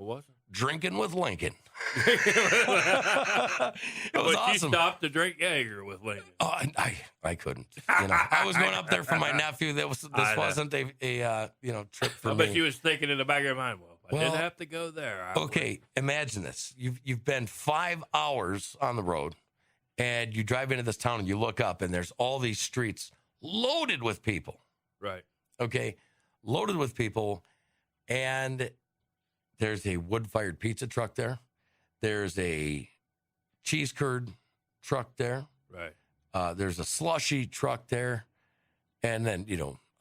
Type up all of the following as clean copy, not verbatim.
What was it? Drinking with Lincoln. It was awesome. You stopped to drink Jaeger with Lincoln. Oh, I couldn't. I was going up there for my nephew. This wasn't a trip for me. I bet you was thinking in the back of your mind, I didn't have to go there. Imagine this. You've been 5 hours on the road, and you drive into this town, and you look up, and there's all these streets loaded with people. Right. Okay, loaded with people, and there's a wood-fired pizza truck there. There's a cheese curd truck there. Right. There's a slushy truck there. And then,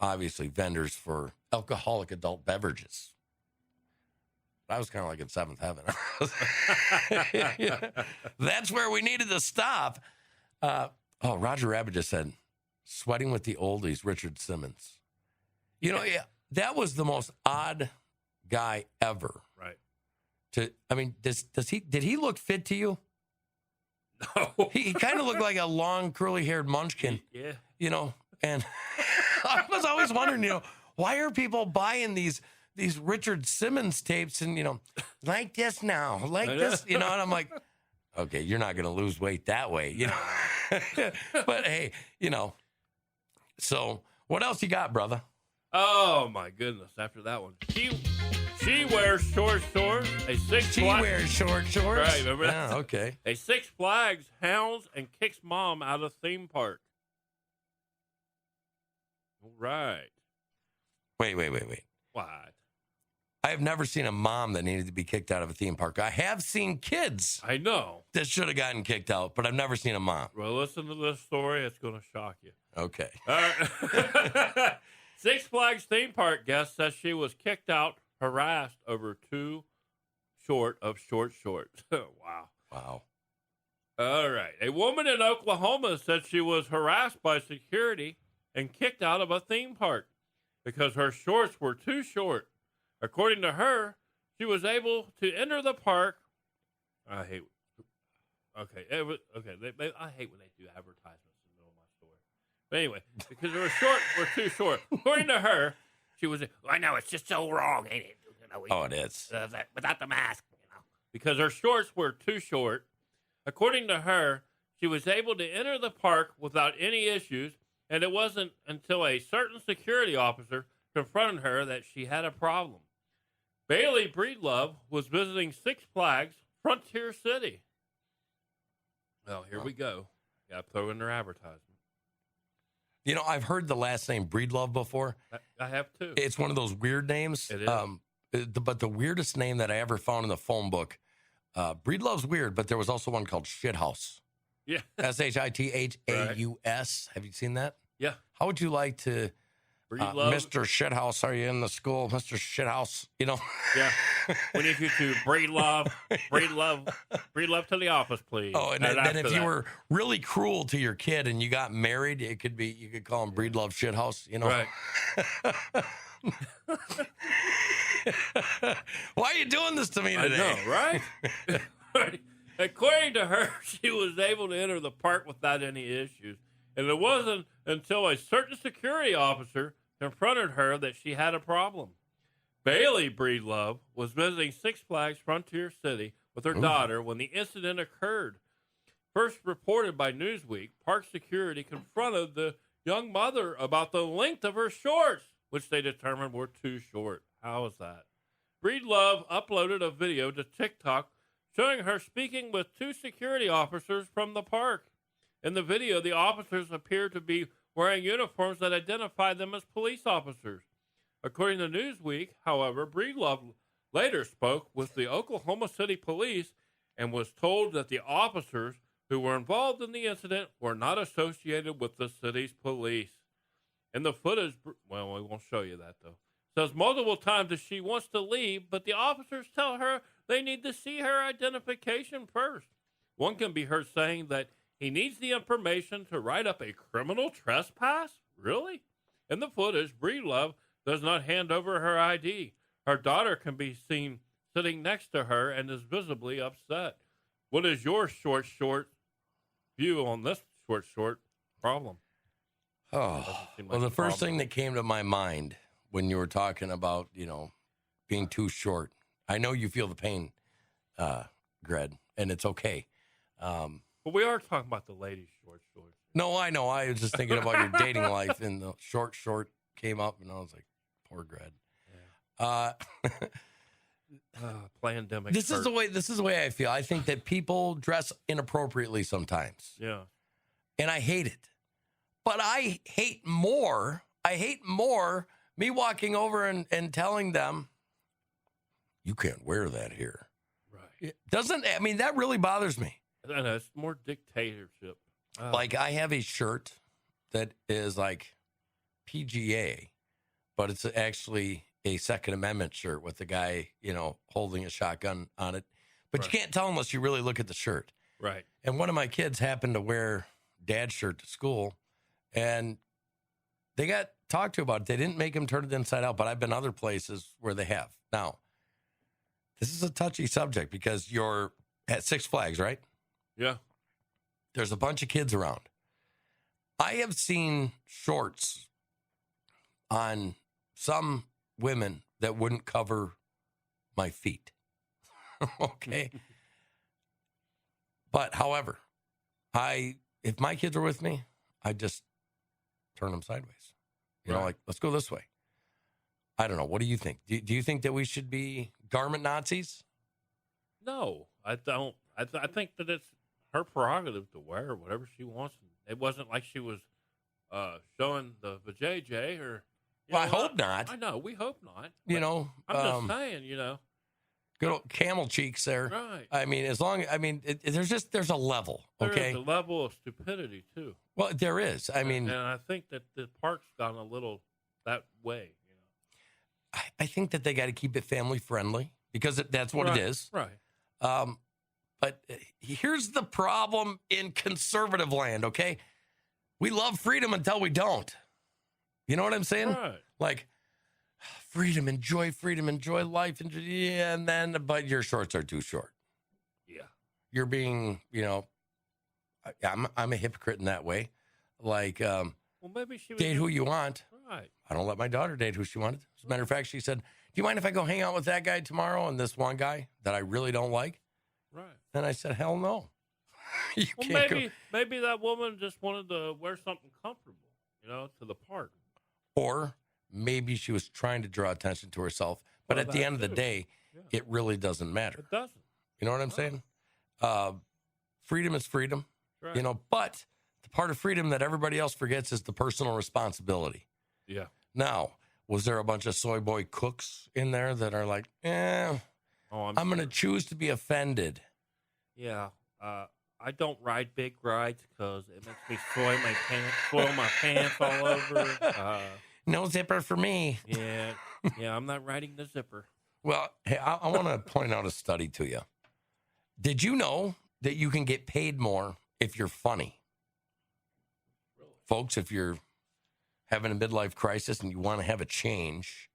obviously vendors for alcoholic adult beverages. I was kind of like in seventh heaven. That's where we needed to stop. Roger Rabbit just said, sweating with the oldies, Richard Simmons. That was the most odd guy ever. Right. Did he look fit to you? No. He kind of looked like a long, curly-haired munchkin. Yeah. And I was always wondering, why are people buying these Richard Simmons tapes and, like this now, like this, and I'm like, okay, you're not going to lose weight that way, But hey, so what else you got, brother? Oh my goodness! After that one, she wears short shorts. She wears short shorts. Right, remember that? Yeah, okay. A Six Flags hounds and kicks mom out of theme park. All right. Wait. What? I have never seen a mom that needed to be kicked out of a theme park. I have seen kids. I know. That should have gotten kicked out, but I've never seen a mom. Well, listen to this story. It's going to shock you. Okay. All right. Six Flags theme park guest says she was kicked out, harassed over too short shorts. Wow. All right. A woman in Oklahoma said she was harassed by security and kicked out of a theme park because her shorts were too short. According to her, she was able to enter the park. I hate when they do advertisements in the middle of my story. But anyway, because her shorts were too short. According to her, she was. I know it's just so wrong, ain't it? It is. Without the mask, because her shorts were too short. According to her, she was able to enter the park without any issues, and it wasn't until a certain security officer confronted her that she had a problem. Bailey Breedlove was visiting Six Flags Frontier City. Well, here we go. Got to throw in their advertisement. I've heard the last name Breedlove before. I have too. It's one of those weird names. It is. But the weirdest name that I ever found in the phone book, Breedlove's weird, but there was also one called Shithouse. Yeah. Shithaus. Right. Have you seen that? Yeah. How would you like to... Breedlove. Mr. Shithouse, are you in the school? Mr. Shithouse, Yeah. We need you to Breedlove to the office, please. Oh, and then if you were really cruel to your kid and you got married, you could call him Breedlove Shithouse, Right. Why are you doing this to me today? I know, right? According to her, she was able to enter the park without any issues. And it wasn't until a certain security officer confronted her that she had a problem. Bailey Breedlove was visiting Six Flags Frontier City with her daughter when the incident occurred. First reported by Newsweek, park security confronted the young mother about the length of her shorts, which they determined were too short. How is that? Breedlove uploaded a video to TikTok showing her speaking with two security officers from the park. In the video, the officers appeared to be wearing uniforms that identified them as police officers. According to Newsweek, however, Breedlove later spoke with the Oklahoma City Police and was told that the officers who were involved in the incident were not associated with the city's police. In the footage, well, we won't show you that, though, says multiple times that she wants to leave, but the officers tell her they need to see her identification first. One can be heard saying that he needs the information to write up a criminal trespass? Really? In the footage, Breedlove does not hand over her ID. Her daughter can be seen sitting next to her and is visibly upset. What is your short view on this short problem? Oh, well, the first thing that came to my mind when you were talking about, being too short, I know you feel the pain, Gred, and it's okay. But we are talking about the ladies' shorts. No, I know. I was just thinking about your dating life, and the short came up, and I was like, poor Gred. Yeah. Pandemic. This is the way I feel. I think that people dress inappropriately sometimes. Yeah. And I hate it. But I hate more me walking over and telling them, you can't wear that here. Right. That really bothers me. I know, it's more dictatorship. Like, I have a shirt that is like PGA, but it's actually a Second Amendment shirt with the guy, holding a shotgun on it. But right. You can't tell unless you really look at the shirt. Right. And one of my kids happened to wear Dad's shirt to school, and they got talked to about it. They didn't make him turn it inside out, but I've been other places where they have. Now, this is a touchy subject because you're at Six Flags, right? Yeah. There's a bunch of kids around. I have seen shorts on some women that wouldn't cover my feet. Okay. But however, if my kids are with me, I just turn them sideways. Like, let's go this way. I don't know. What do you think? Do you think that we should be garment Nazis? No, I don't. I think that it's her prerogative to wear whatever she wants. It wasn't like she was showing the vajayjay or. Well, I hope not. I know. We hope not. I'm just saying, Good old camel cheeks there. Right. I mean, there's a level, okay? There's a level of stupidity, too. Well, there is. And I think that the park's gone a little that way, I think that they got to keep it family friendly because that's what it is. Right. But here's the problem in conservative land, okay? We love freedom until we don't. You know what I'm saying? Right. Like, freedom, enjoy life, but your shorts are too short. Yeah. You're being, I'm a hypocrite in that way. Like, well, maybe she date who you want. Right. I don't let my daughter date who she wanted. As a matter of fact, she said, do you mind if I go hang out with that guy tomorrow and this one guy that I really don't like? Right. And I said, hell no. Maybe that woman just wanted to wear something comfortable, to the park. Or maybe she was trying to draw attention to herself. But at the end of the day, it really doesn't matter. It doesn't. You know what I'm saying? Freedom is freedom, right. But the part of freedom that everybody else forgets is the personal responsibility. Yeah. Now, was there a bunch of soy boy cooks in there that are like, I'm going to choose to be offended? Yeah. I don't ride big rides because it makes me soil my pants all over. No zipper for me. Yeah, I'm not riding the zipper. Well, hey, I want to point out a study to you. Did you know that you can get paid more if you're funny? Really? Folks, if you're having a midlife crisis and you want to have a change,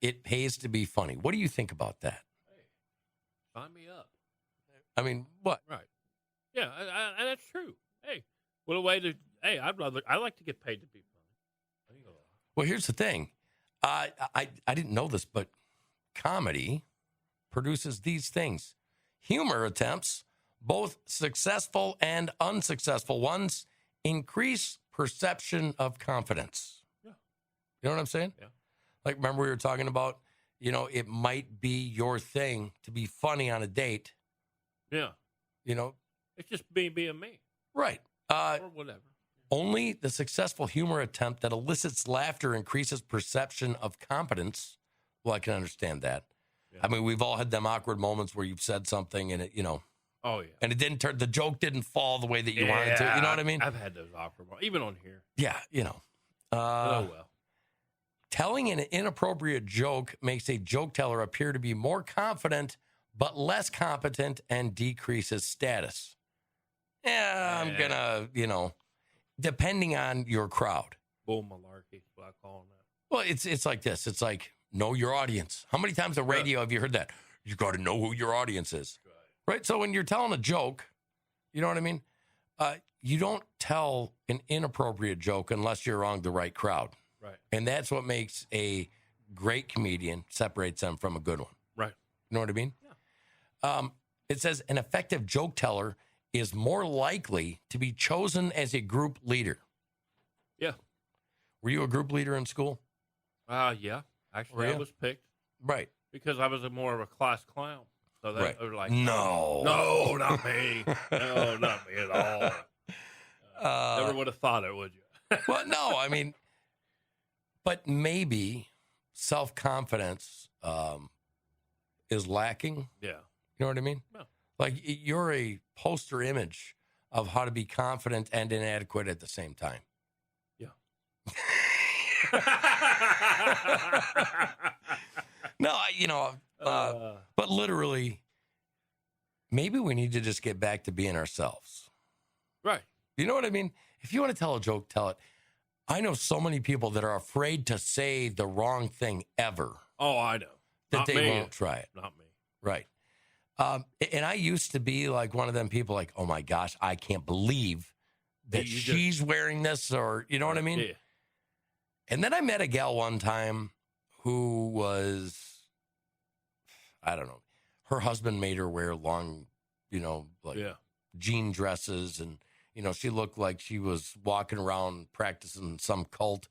it pays to be funny. What do you think about that? Hey, sign me up. I mean, what? Right. Yeah, and that's true. Hey, what a way to. Hey, I like to get paid to be funny. Well, here's the thing. I didn't know this, but comedy produces these things. Humor attempts, both successful and unsuccessful ones, increase perception of confidence. Yeah. You know what I'm saying? Yeah. Like, remember we were talking about, it might be your thing to be funny on a date. Yeah. It's just being me. Right. Or whatever. Only the successful humor attempt that elicits laughter increases perception of competence. Well, I can understand that. Yeah. I mean, we've all had them awkward moments where you've said something and it, Oh, yeah. And it didn't turn, the joke didn't fall the way that you wanted to. You know what I mean? I've had those awkward moments, even on here. Yeah, well. Telling an inappropriate joke makes a joke teller appear to be more confident, but less competent and decreases status. Yeah, I'm gonna, depending on your crowd. Bull malarkey, what I call that. Well, it's like this. It's like, know your audience. How many times on radio have you heard that? You got to know who your audience is. Right? So when you're telling a joke, you know what I mean? You don't tell an inappropriate joke unless you're around the right crowd. Right. And that's what makes a great comedian, separates them from a good one. Right. You know what I mean? Yeah. It says an effective joke teller is more likely to be chosen as a group leader. Yeah. Were you a group leader in school? Yeah. Actually, I was picked. Right. Because I was more of a class clown. So they were like, no, not me. No, not me at all. Never would have thought it, would you? Well, no, I mean, but maybe self-confidence is lacking. Yeah. You know what I mean? Yeah. Like you're a poster image of how to be confident and inadequate at the same time. Yeah. No, but literally, maybe we need to just get back to being ourselves. Right. You know what I mean? If you want to tell a joke, tell it. I know so many people that are afraid to say the wrong thing ever. Oh, I know. That Not they me. won't try it. Not me. Right. And I used to be like one of them people like, oh my gosh, I can't believe that she's wearing this, or, you know what I mean? Yeah. And then I met a gal one time who was, I don't know, her husband made her wear long, jean dresses. And, she looked like she was walking around practicing some cult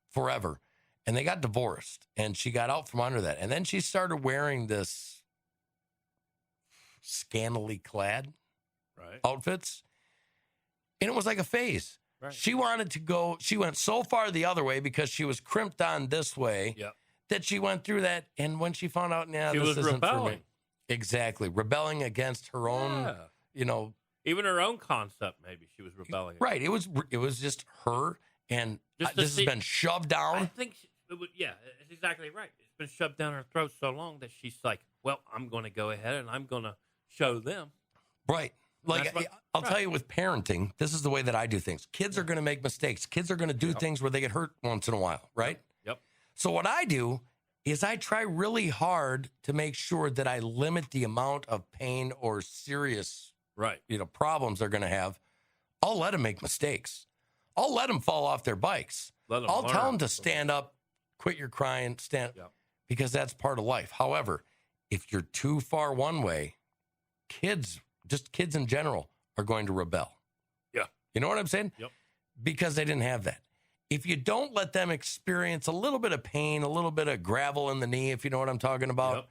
forever. And they got divorced, and she got out from under that. And then she started wearing this scantily clad outfits. And it was like a phase. Right. She went so far the other way because she was crimped on this way that she went through that. And when she found out, she this was isn't rebelling. for me. Exactly. Rebelling against her own, even her own concept, maybe she was rebelling. Right. It was just her. And this has been shoved down. I think, it's exactly right. It's been shoved down her throat so long that she's like, well, I'm going to go ahead and I'm going to show them. Right. Like, I'll tell you with parenting, this is the way that I do things. Kids are going to make mistakes. Kids are going to do things where they get hurt once in a while, right? Yep. So what I do is I try really hard to make sure that I limit the amount of pain or serious problems they're going to have. I'll let them make mistakes. I'll let them fall off their bikes. I'll tell them to stand up, quit your crying, because that's part of life. However, if you're too far one way, kids in general are going to rebel. Yeah. You know what I'm saying? Yep. Because they didn't have that. If you don't let them experience a little bit of pain, a little bit of gravel in the knee, if you know what I'm talking about,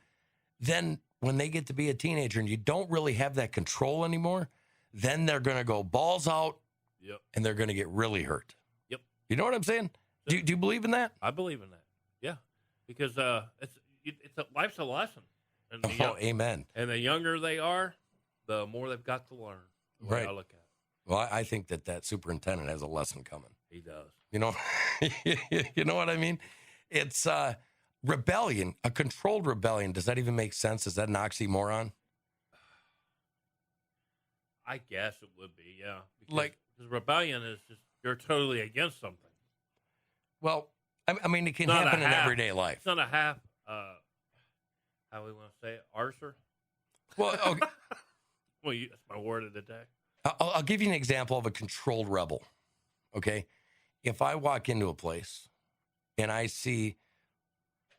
then when they get to be a teenager and you don't really have that control anymore, then they're going to go balls out and they're going to get really hurt. Yep. You know what I'm saying? Do you believe in that? I believe in that. Yeah. Because life's a lesson. And amen. And the younger they are, the more they've got to learn. The way I look at it. Well, I think that superintendent has a lesson coming. He does. You know what I mean? It's rebellion, a controlled rebellion. Does that even make sense? Is that an oxymoron? I guess it would be, yeah. Because rebellion is just, you're totally against something. Well, I mean, it can happen in everyday life. It's not a half, how we want to say it, arser. Well, okay. Well, that's my word of the day. I'll give you an example of a controlled rebel, okay? If I walk into a place and I see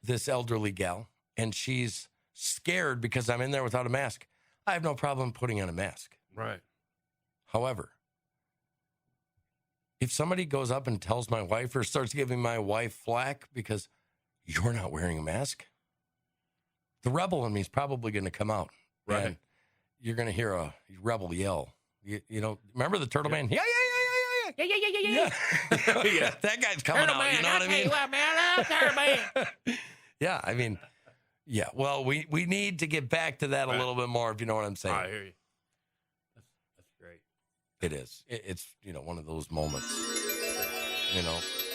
this elderly gal and she's scared because I'm in there without a mask, I have no problem putting on a mask. Right. However, if somebody goes up and tells my wife or starts giving my wife flack because you're not wearing a mask, the rebel in me is probably going to come out. Right. And you're going to hear a rebel yell. You know, remember the Turtle Man? Yeah. Yeah. That guy's coming Turtle out. Man, You know what I mean? What, man, I love Turtle Man. Yeah, I mean, yeah. Well, we need to get back to that a little bit more, if you know what I'm saying. I hear you. That's great. It is. It's, one of those moments,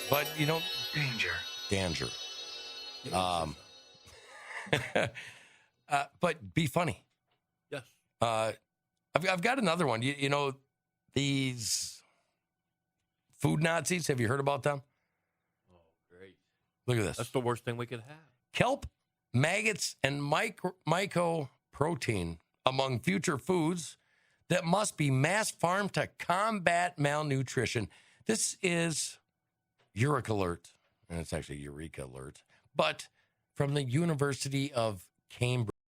but, danger. But be funny. Yes. I've got another one. These food Nazis. Have you heard about them? Oh, great. Look at this. That's the worst thing we could have. Kelp, maggots, and mycoprotein among future foods that must be mass farmed to combat malnutrition. This is Eureka Alert, and it's actually Eureka Alert, but from the University of Cambridge.